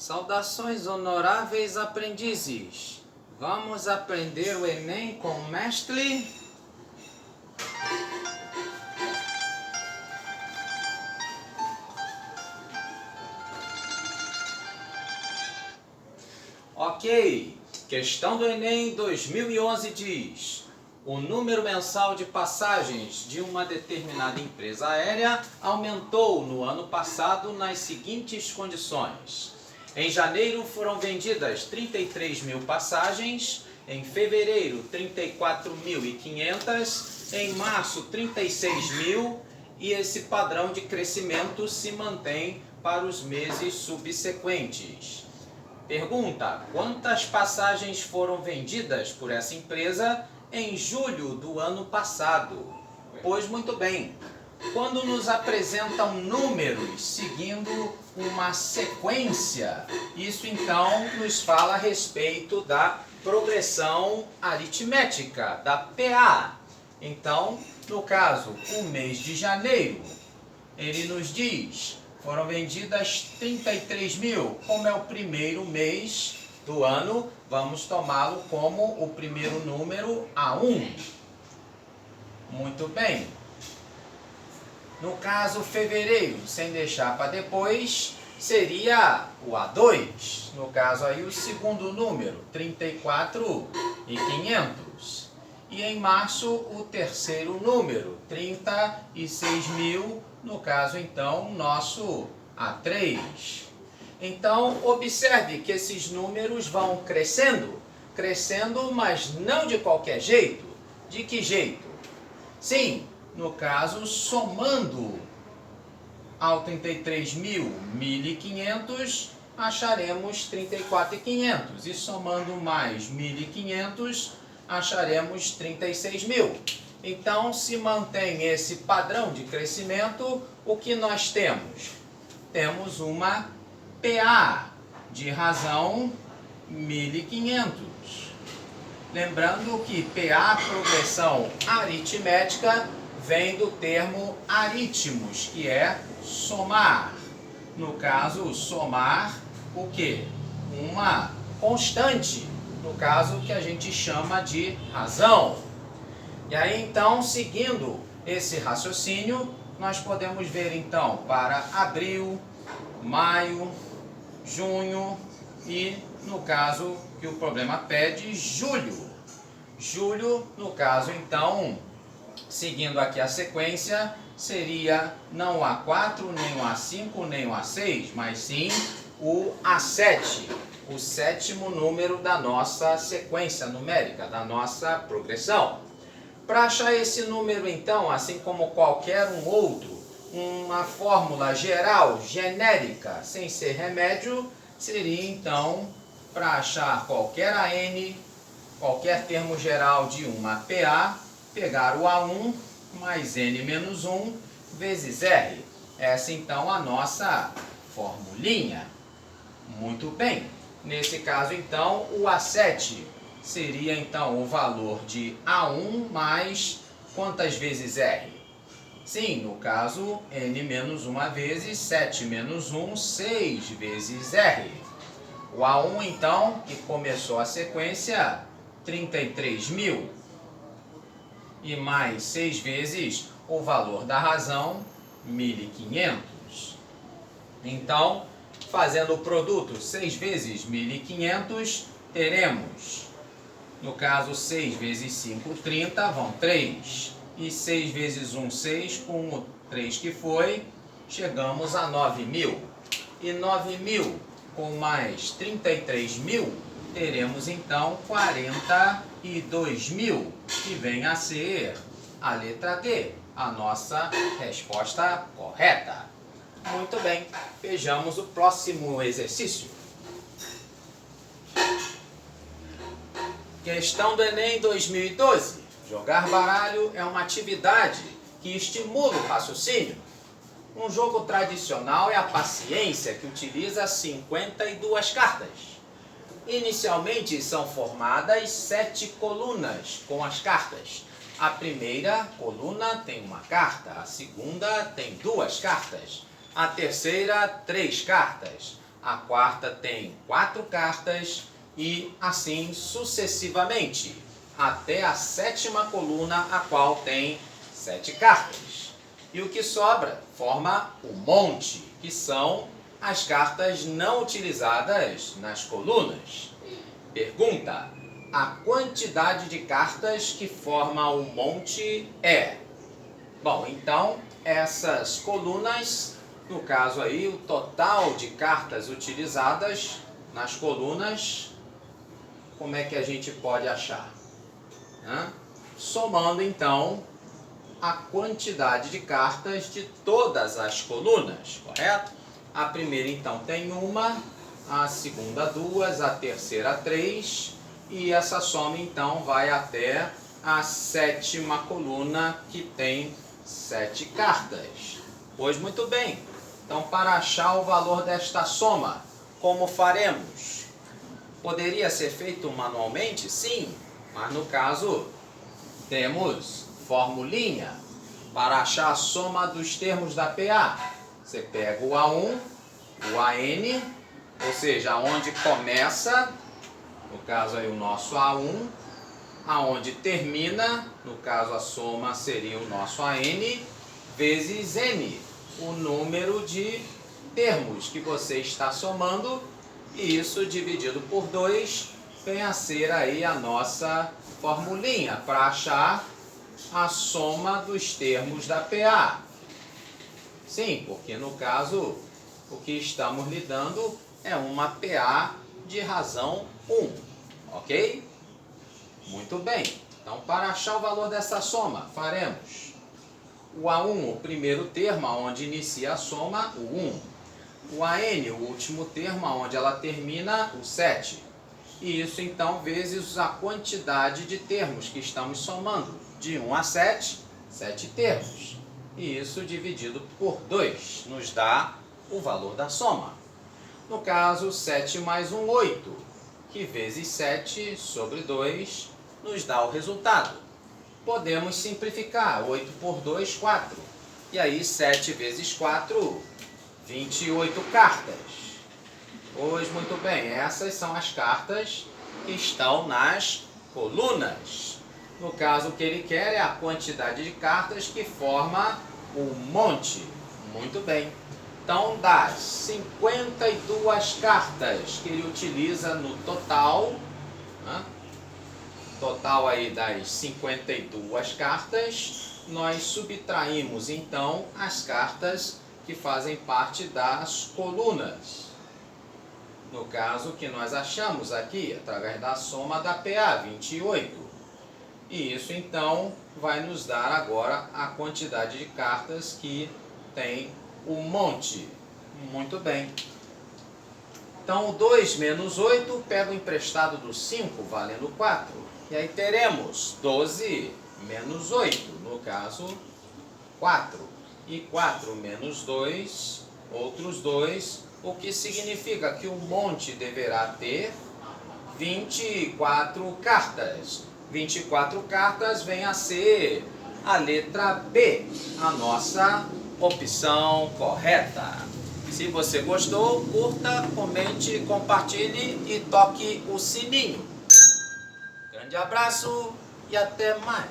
Saudações, honoráveis aprendizes! Vamos aprender o Enem com o mestre? Ok, questão do Enem 2011 diz: o número mensal de passagens de uma determinada empresa aérea aumentou no ano passado nas seguintes condições. Em janeiro foram vendidas 33 mil passagens, em fevereiro 34.500, em março 36 mil e esse padrão de crescimento se mantém para os meses subsequentes. Pergunta: quantas passagens foram vendidas por essa empresa em julho do ano passado? Pois muito bem, quando nos apresentam números seguindo uma sequência, isso então nos fala a respeito da progressão aritmética, da PA. Então, no caso, o mês de janeiro, ele nos diz: foram vendidas 33 mil. Como é o primeiro mês do ano, vamos tomá-lo como o primeiro número A1. Muito bem. No caso, fevereiro, sem deixar para depois, seria o A2. No caso aí, o segundo número, 34.500. E em março, o terceiro número, 36 mil. No caso, então, nosso A3. Então, observe que esses números vão crescendo, mas não de qualquer jeito. De que jeito? Sim, no caso, somando ao 33.000, 1.500, acharemos 34.500. E somando mais 1.500, acharemos 36 mil. Então, se mantém esse padrão de crescimento, o que nós temos? Temos uma PA de razão 1.500. Lembrando que PA, progressão aritmética, vem do termo aritmos, que é somar. No caso, somar o quê? Uma constante, no caso que a gente chama de razão. E aí, então, seguindo esse raciocínio, nós podemos ver, então, para abril, maio, junho e, no caso que o problema pede, julho. Julho, no caso, então, seguindo aqui a sequência, seria não o A4, nem o A5, nem o A6, mas sim o A7, o sétimo número da nossa sequência numérica, da nossa progressão. Para achar esse número, então, assim como qualquer um outro, uma fórmula geral, genérica, sem ser remédio, seria, então, para achar qualquer AN, qualquer termo geral de uma PA, pegar o A1 mais N menos 1 vezes R. Essa, então, a nossa formulinha. Muito bem. Nesse caso, então, o A7 seria, então, o valor de A1 mais quantas vezes R? Sim, no caso, N menos 1 vezes 7 menos 1, 6 vezes R. O A1, então, que começou a sequência, 33 mil. E mais 6 vezes o valor da razão, 1.500. Então, fazendo o produto 6 vezes 1.500, teremos, no caso, 6 vezes 5, 30, vão 3. E 6 vezes 1, 6, com o 3 que foi, chegamos a 9.000. E 9.000 com mais 33 mil, teremos então 42.000, que vem a ser a letra D, a nossa resposta correta. Muito bem, vejamos o próximo exercício. Questão do Enem 2012. Jogar baralho é uma atividade que estimula o raciocínio. Um jogo tradicional é a paciência, que utiliza 52 cartas. Inicialmente são formadas 7 colunas com as cartas. A primeira coluna tem uma carta, a segunda tem 2 cartas, a terceira 3 cartas, a quarta tem 4 cartas e assim sucessivamente, até a 7ª coluna, a qual tem 7 cartas. E o que sobra forma o monte, que são as cartas não utilizadas nas colunas. Pergunta: a quantidade de cartas que forma o monte é? Bom, então essas colunas, no caso aí, o total de cartas utilizadas nas colunas, como é que a gente pode achar? Somando então a quantidade de cartas de todas as colunas, correto? A primeira então tem 1, a segunda 2, a terceira 3 e essa soma então vai até a 7ª coluna, que tem 7 cartas. Pois muito bem, então para achar o valor desta soma, como faremos? Poderia ser feito manualmente? Sim, mas no caso temos formulinha para achar a soma dos termos da PA. Você pega o A1, o AN, ou seja, onde começa, no caso aí o nosso A1, aonde termina, no caso a soma seria o nosso AN, vezes N, o número de termos que você está somando, e isso dividido por 2 vem a ser aí a nossa formulinha para achar a soma dos termos da PA. Sim, porque no caso o que estamos lidando é uma PA de razão 1, ok? Muito bem, então para achar o valor dessa soma, faremos o A1, o primeiro termo, onde inicia a soma, o 1. O AN, o último termo, onde ela termina, o 7. E isso então vezes a quantidade de termos que estamos somando. De 1 a 7, 7 termos. E isso dividido por 2 nos dá o valor da soma. No caso, 7 mais 1, 8, que vezes 7 sobre 2 nos dá o resultado. Podemos simplificar, 8 por 2, 4. E aí 7 vezes 4, 28 cartas. Pois muito bem, essas são as cartas que estão nas colunas. No caso, o que ele quer é a quantidade de cartas que forma o monte. Muito bem. Então, das 52 cartas que ele utiliza no total, total aí das 52 cartas, nós subtraímos então as cartas que fazem parte das colunas. No caso que nós achamos aqui, através da soma da PA, 28. E isso então vai nos dar agora a quantidade de cartas que tem o monte. Muito bem. Então o 2 menos 8, pega o emprestado do 5, valendo 4. E aí teremos 12 menos 8, no caso 4. E 4 menos 2, outros 2, o que significa que o monte deverá ter 24 cartas. 24 cartas vem a ser a letra B, a nossa opção correta. Se você gostou, curta, comente, compartilhe e toque o sininho. Grande abraço e até mais!